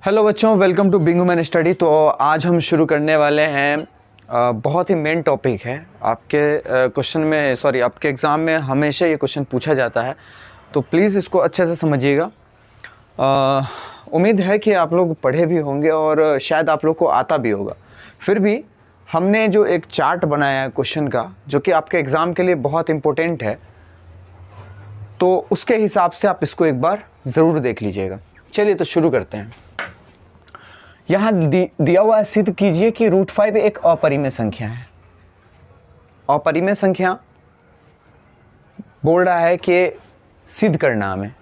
Hello बच्चों, welcome to bingo man study. तो आज हम शुरू करने वाले हैं बहुत ही मेन टॉपिक है। आपके क्वेश्चन में आपके एग्ज़ाम में हमेशा ये क्वेश्चन पूछा जाता है, तो प्लीज़ इसको अच्छे से समझिएगा। उम्मीद है कि आप लोग पढ़े भी होंगे और शायद आप लोग को आता भी होगा। फिर भी हमने जो एक चार्ट बनाया है क्वेश्चन का, जो कि आपके एग्ज़ाम के लिए बहुत इम्पोर्टेंट है, तो उसके हिसाब से आप इसको एक बार ज़रूर देख लीजिएगा। चलिए तो शुरू करते हैं। यहाँ दिया हुआ है, सिद्ध कीजिए कि √5 एक अपरिमेय संख्या है। अपरिमेय संख्या बोल रहा है कि सिद्ध करना हमें।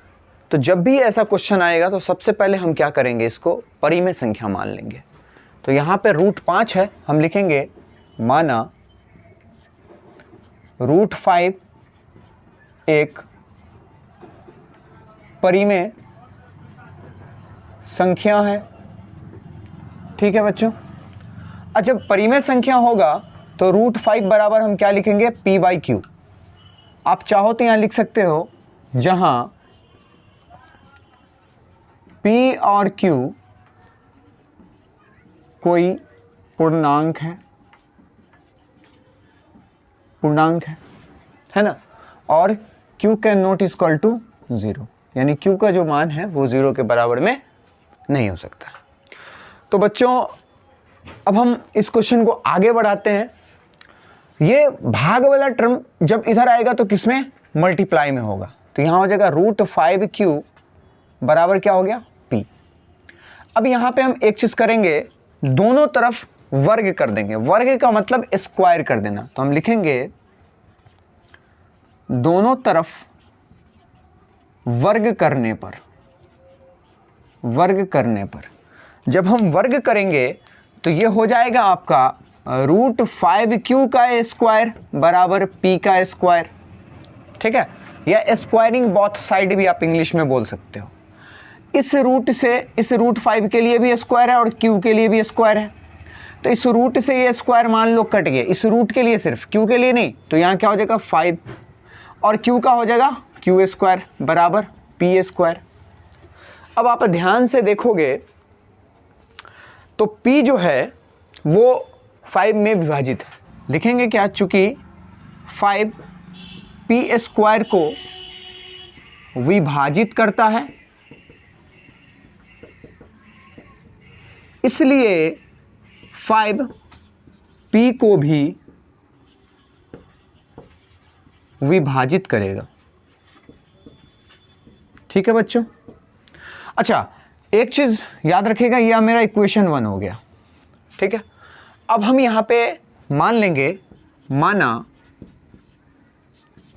तो जब भी ऐसा क्वेश्चन आएगा तो सबसे पहले हम क्या करेंगे, इसको परिमेय संख्या मान लेंगे। तो यहाँ पे √5 है, हम लिखेंगे माना √5 एक परिमेय संख्या है। ठीक है बच्चों। अच्छा, परिमेय संख्या होगा तो √5 बराबर हम क्या लिखेंगे, p/q। आप चाहो तो यहाँ लिख सकते हो, जहां p और q कोई पूर्णांक है ना, और q can not equal to 0, यानी q का जो मान है वो 0 के बराबर में नहीं हो सकता। तो बच्चों, अब हम इस क्वेश्चन को आगे बढ़ाते हैं। ये भाग वाला टर्म जब इधर आएगा तो किसमें, मल्टीप्लाई में होगा। तो यहाँ हो जाएगा √5q बराबर क्या हो गया, p। अब यहाँ पे हम एक चीज़ करेंगे, दोनों तरफ वर्ग कर देंगे। वर्ग का मतलब स्क्वायर कर देना। तो हम लिखेंगे दोनों तरफ वर्ग करने पर जब हम वर्ग करेंगे तो ये हो जाएगा आपका √5q का स्क्वायर बराबर p का स्क्वायर। ठीक है, या स्क्वायरिंग बोथ साइड भी आप इंग्लिश में बोल सकते हो। इस रूट से इस √5 के लिए भी स्क्वायर है और q के लिए भी स्क्वायर है। तो इस रूट से ये स्क्वायर मान लो कट गया, इस रूट के लिए सिर्फ, q के लिए नहीं। तो यहाँ क्या हो जाएगा 5 और q का हो जाएगा q² बराबर p²। अब आप ध्यान से देखोगे तो p जो है वो 5 में विभाजित है। लिखेंगे क्या, चूंकि 5 p² को विभाजित करता है, इसलिए 5 p को भी विभाजित करेगा। ठीक है बच्चों। अच्छा, एक चीज याद रखिएगा, यह मेरा इक्वेशन 1 हो गया। ठीक है, अब हम यहां पे मान लेंगे, माना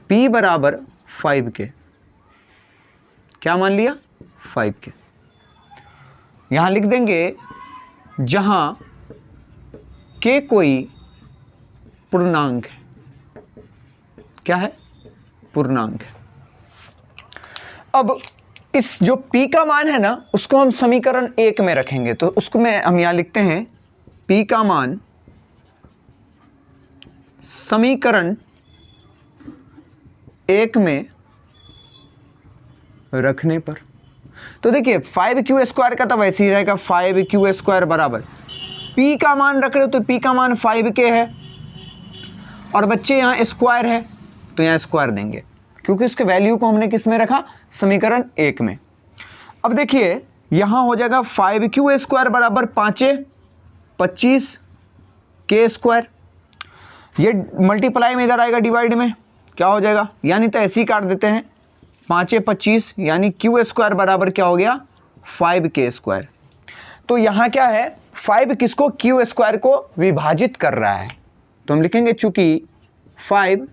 p बराबर 5 के, क्या मान लिया, 5 के। यहां लिख देंगे जहां k कोई पूर्णांक है। क्या है, पूर्णांक है। अब इस जो p का मान है ना, उसको हम समीकरण 1 में रखेंगे। तो उसको हम यहां लिखते हैं p का मान समीकरण 1 में रखने पर। तो देखिए 5q² का तो वैसे ही रहेगा, 5q² बराबर p का मान रख रहे हो तो p का मान 5 के है, और बच्चे यहाँ स्क्वायर है तो यहाँ स्क्वायर देंगे, क्योंकि उसके वैल्यू को हमने किस में रखा, समीकरण 1 में। अब देखिए यहाँ हो जाएगा 5q² बराबर 5 25 k²। ये मल्टीप्लाई में इधर आएगा, डिवाइड में क्या हो जाएगा, यानी तो ऐसे ही काट देते हैं, 5 25, यानी q² बराबर क्या हो गया, 5k²। तो यहाँ क्या है, 5 किसको, q² को विभाजित कर रहा है। तो हम लिखेंगे चूंकि 5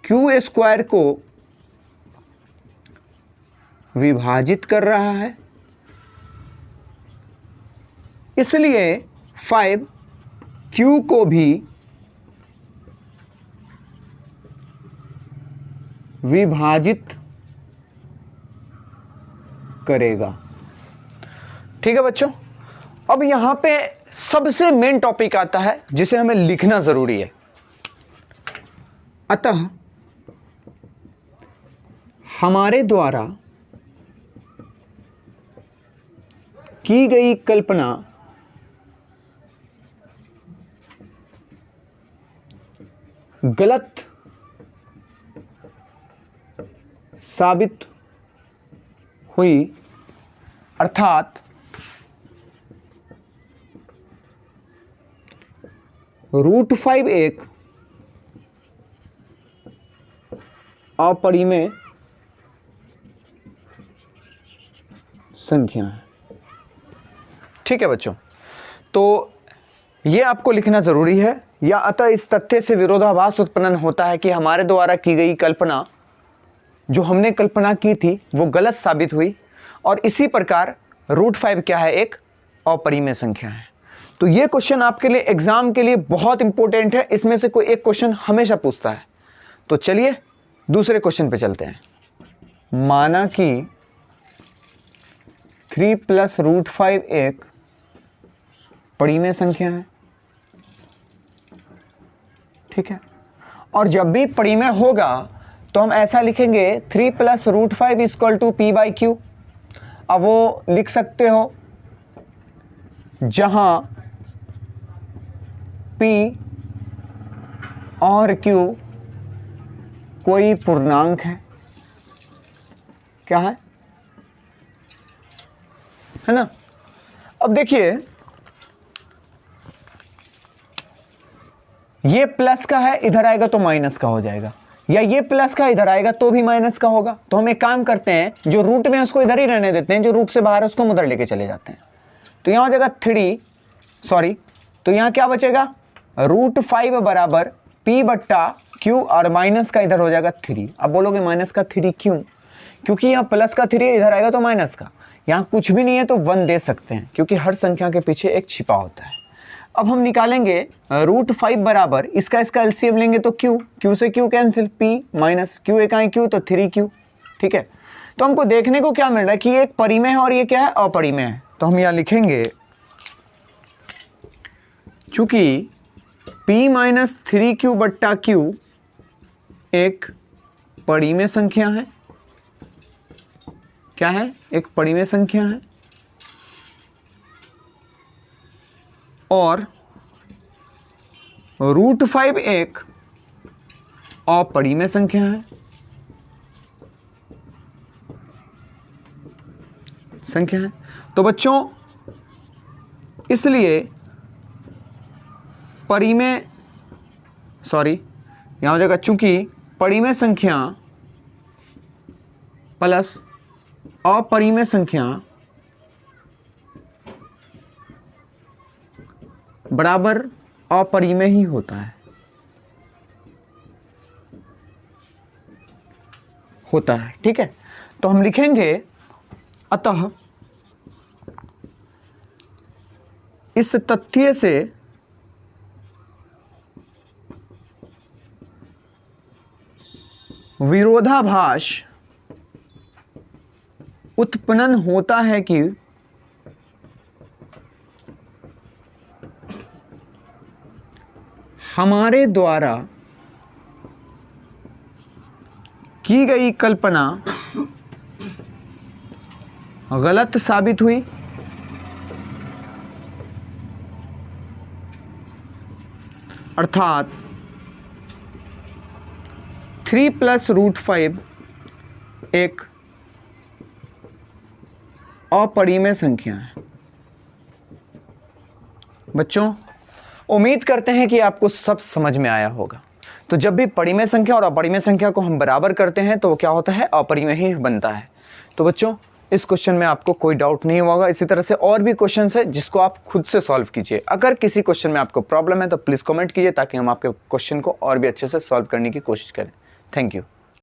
q² को विभाजित कर रहा है, इसलिए 5 q को भी विभाजित करेगा। ठीक है बच्चों। अब यहां पे सबसे मेन टॉपिक आता है जिसे हमें लिखना जरूरी है। अतः हमारे द्वारा की गई कल्पना गलत साबित हुई, अर्थात √5 एक अपरिमेय संख्या है। ठीक है बच्चों, तो ये आपको लिखना जरूरी है। या अतः इस तथ्य से विरोधाभास उत्पन्न होता है कि हमारे द्वारा की गई कल्पना, जो हमने कल्पना की थी, वो गलत साबित हुई, और इसी प्रकार √5 क्या है, एक अपरिमेय संख्या है। तो ये क्वेश्चन आपके लिए एग्जाम के लिए बहुत इंपॉर्टेंट है, इसमें से कोई एक क्वेश्चन हमेशा पूछता है। तो चलिए दूसरे क्वेश्चन पे चलते हैं। माना कि 3 + √5 एक परिमेय संख्या है। ठीक है, और जब भी परिमेय होगा तो हम ऐसा लिखेंगे 3 + √5 = p/q। अब वो लिख सकते हो जहां p और q कोई पूर्णांक है। क्या है ना? अब देखिए, ये प्लस का है, इधर आएगा तो माइनस का हो जाएगा, या ये प्लस का इधर आएगा तो भी माइनस का होगा। तो हम एक काम करते हैं, जो रूट में उसको इधर ही रहने देते हैं, जो रूट से बाहर है उसको हम उधर लेके चले जाते हैं। तो यहाँ हो जाएगा तो यहाँ क्या बचेगा, √5 बराबर p/q, और माइनस का इधर हो जाएगा 3। अब बोलोगे माइनस का 3 क्यों? क्योंकि यहाँ प्लस का 3 इधर आएगा तो माइनस का, यहाँ कुछ भी नहीं है तो 1 दे सकते हैं, क्योंकि हर संख्या के पीछे एक छिपा होता है। अब हम निकालेंगे √5 बराबर, इसका एलसीएम लेंगे तो q से q cancel, p minus q एक आए q तो 3q। ठीक है, तो हमको देखने को क्या मिल रहा है कि ये एक परिमेय है और ये क्या है, अपरिमेय है। तो हम यहाँ लिखेंगे चूंकि p - 3q/q एक परिमेय संख्या है। क्या है, एक परिमेय संख्या है, और √5 एक अपरिमेय संख्या है। तो बच्चों, इसलिए यहां हो जाएगा चूंकि परिमेय संख्या प्लस अपरिमेय संख्या बराबर अपरिमेय ही होता है। ठीक है, तो हम लिखेंगे अतः इस तथ्य से विरोधाभास उत्पन्न होता है कि हमारे द्वारा की गई कल्पना गलत साबित हुई, अर्थात 3 + √5 एक अपरिमेय संख्या है। बच्चों, उम्मीद करते हैं कि आपको सब समझ में आया होगा। तो जब भी परिमेय संख्या और अपरिमेय संख्या को हम बराबर करते हैं तो वो क्या होता है, अपरिमेय ही बनता है। तो बच्चों, इस क्वेश्चन में आपको कोई डाउट नहीं होगा। इसी तरह से और भी क्वेश्चन है जिसको आप खुद से सॉल्व कीजिए। अगर किसी क्वेश्चन में आपको प्रॉब्लम है तो प्लीज़ कमेंट कीजिए, ताकि हम आपके क्वेश्चन को और भी अच्छे से सॉल्व करने की कोशिश करें। Thank you.